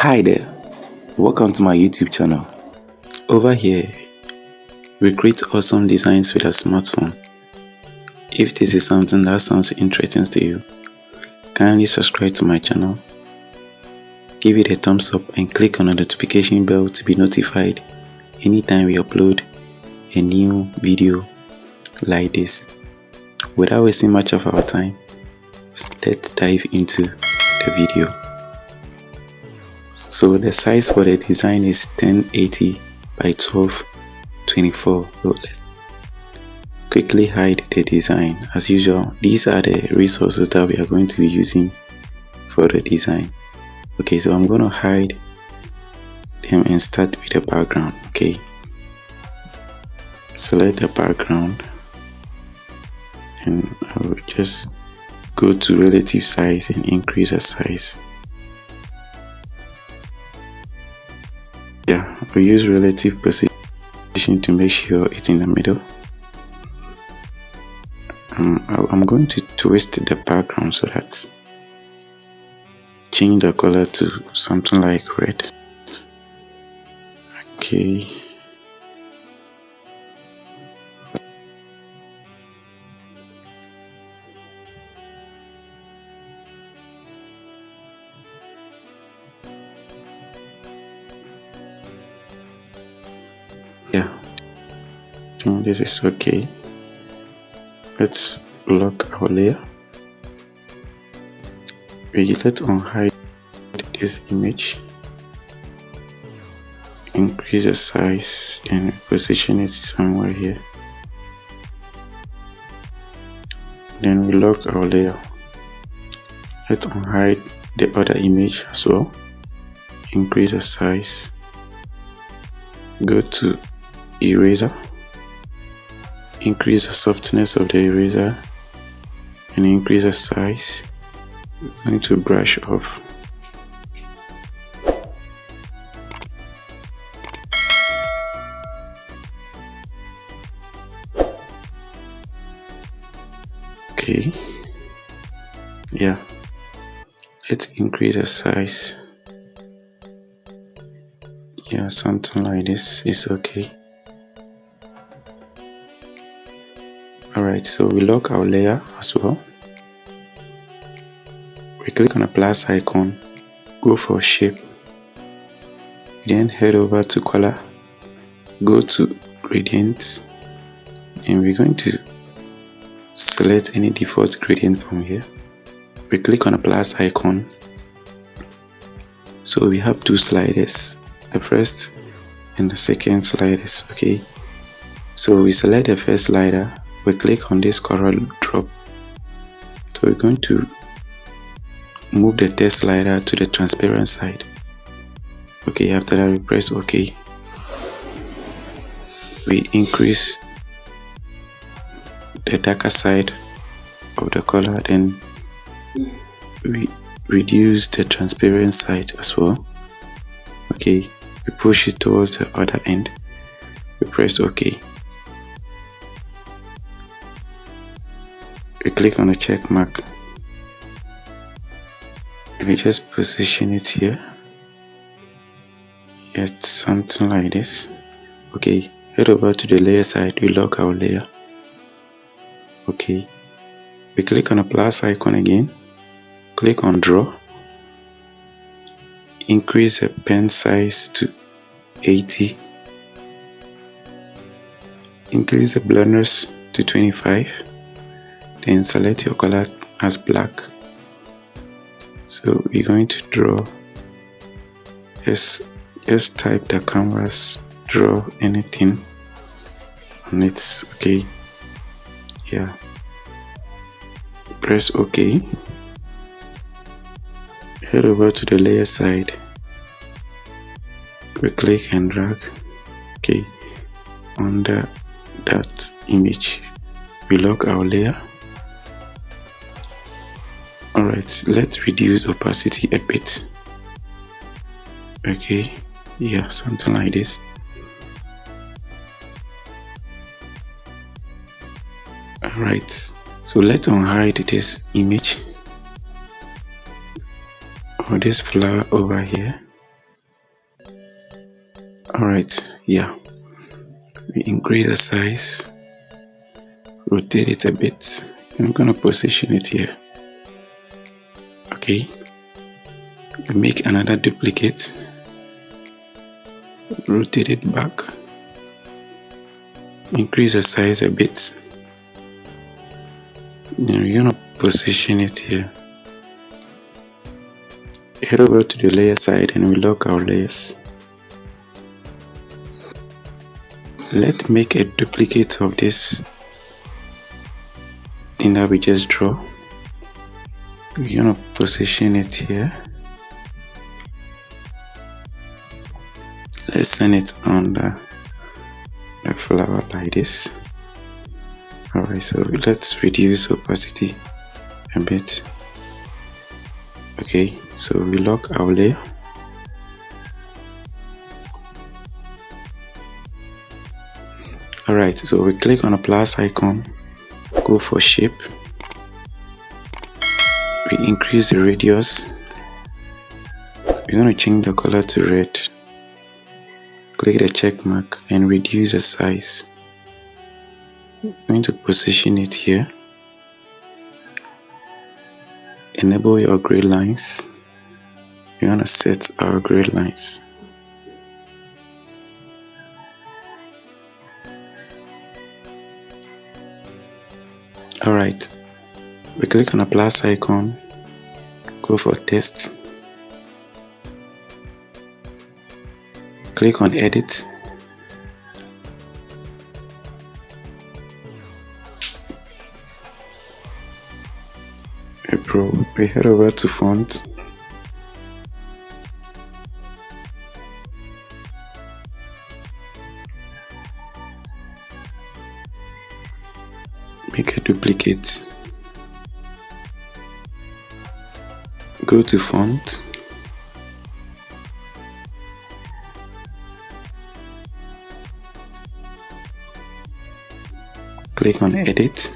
Hi there, welcome to my YouTube channel. Over here, we create awesome designs with a smartphone. If this is something that sounds interesting to you, kindly subscribe to my channel, give it a thumbs up and click on the notification bell to be notified anytime we upload a new video like this. Without wasting much of our time, let's dive into the video. So the size for the design is 1080 by 1224. So let's quickly hide the design. As usual, these are the resources that we are going to be using for the design. Okay, so I'm going to hide them and start with the background. Okay, select the background and I will just go to relative size and increase the size. Yeah, we use relative position to make sure it's in the middle. I'm going to twist the background so that change the color to something like red. Okay. Yeah, I think this is okay. Let's lock our layer. Let's unhide this image, increase the size and position it somewhere here. Then we lock our layer. Let's unhide the other image as well, increase the size, go to eraser, increase the softness of the eraser and increase the size. I need to brush off. Okay, yeah, let's increase the size. Yeah, something like this is okay. Alright, so we lock our layer as well. We click on the plus icon, go for shape, then head over to color, go to gradient, and we're going to select any default gradient from here. We click on the plus icon. So we have two sliders, the first and the second sliders. Okay, so we select the first slider, we click on this coral drop. So we're going to move the third slider to the transparent side. Okay, after that we press OK. We increase the darker side of the color, then we reduce the transparent side as well. Okay, we push it towards the other end. We press OK. We click on the check mark. We just position it here. It's something like this. Okay, head over to the layer side. We lock our layer. Okay, we click on the plus icon again. Click on draw. Increase the pen size to 80. Increase the blurriness to 25. Then select your color as black. So we're going to draw. Just type the canvas, draw anything on it. Okay, yeah, press OK. Head over to the layer side. We click and drag. Okay, under that image we lock our layer. Alright, let's reduce opacity a bit. Okay, yeah, something like this. Alright, so let's unhide this image or this flower over here. Alright, yeah, we increase the size, rotate it a bit. I'm gonna position it here. Okay, we make another duplicate, rotate it back, increase the size a bit. Then we're gonna position it here. Head over to the layer side and we lock our layers. Let's make a duplicate of this thing that we just draw. We're gonna position it here. Let's send it under the flower like this. Alright, so let's reduce opacity a bit. Okay, so we lock our layer. Alright, so we click on a plus icon, go for shape, we increase the radius, we're going to change the color to red, click the check mark and reduce the size. I'm going to position it here, enable your grid lines, we're going to set our grid lines. Alright, we click on a plus icon, go for text, click on edit, we head over to font, make a duplicate, go to font, click on edit,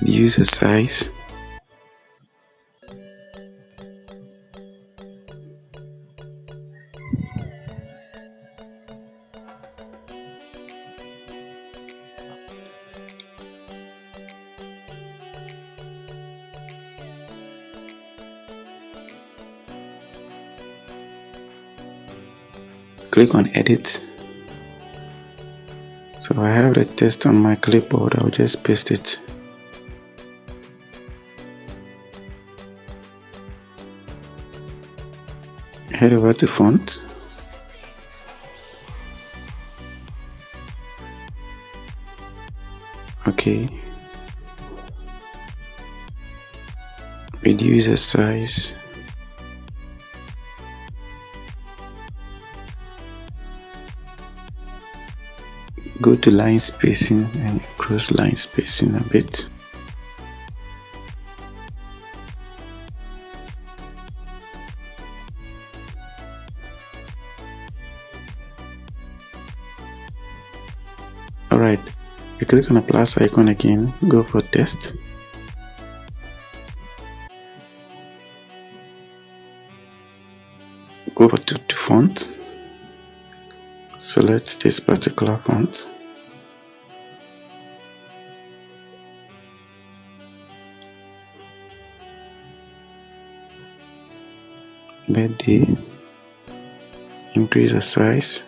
reduce the size, click on edit. So I have the text on my clipboard, I'll just paste it. Head over to font, okay, reduce the size, go to line spacing and cross line spacing a bit. Alright, you click on the plus icon again, go for text, go over to font, select this particular font, birthday, increase the size,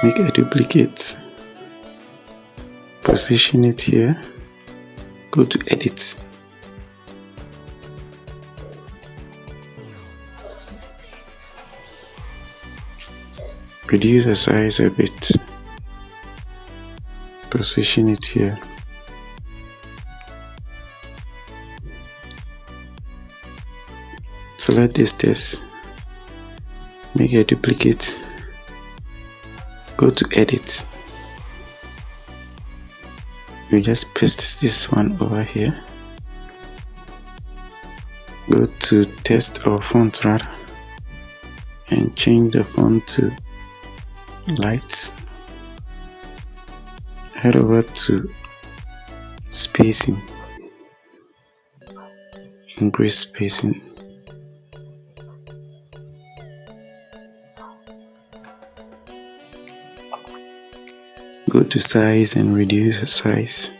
make a duplicate, position it here, go to edit, reduce the size a bit, position it here, select this text, make a duplicate, go to edit, you just paste this one over here, go to text or font rather, and change the font to light, head over to spacing, increase spacing, go to size and reduce the size.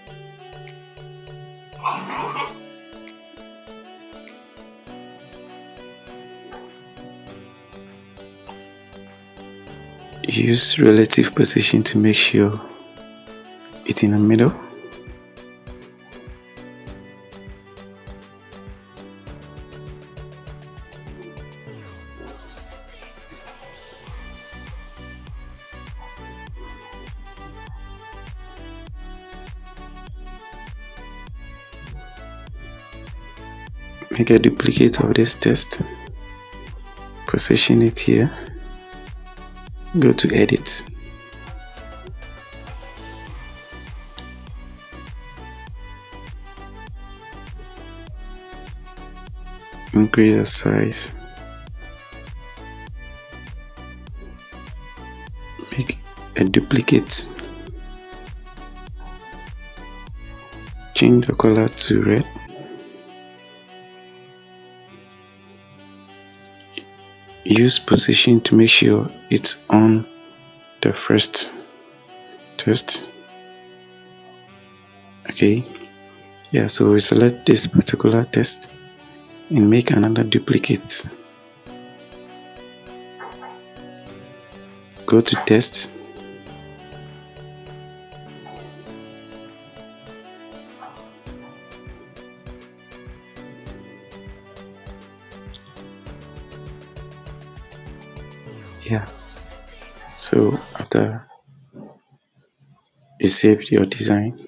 Use relative position to make sure it's in the middle. Make a duplicate of this text, position it here, go to edit, increase the size, make a duplicate, change the color to red, use position to make sure it's on the first text. Okay, yeah, so we select this particular text and make another duplicate. Go to text, yeah, so after you saved your design,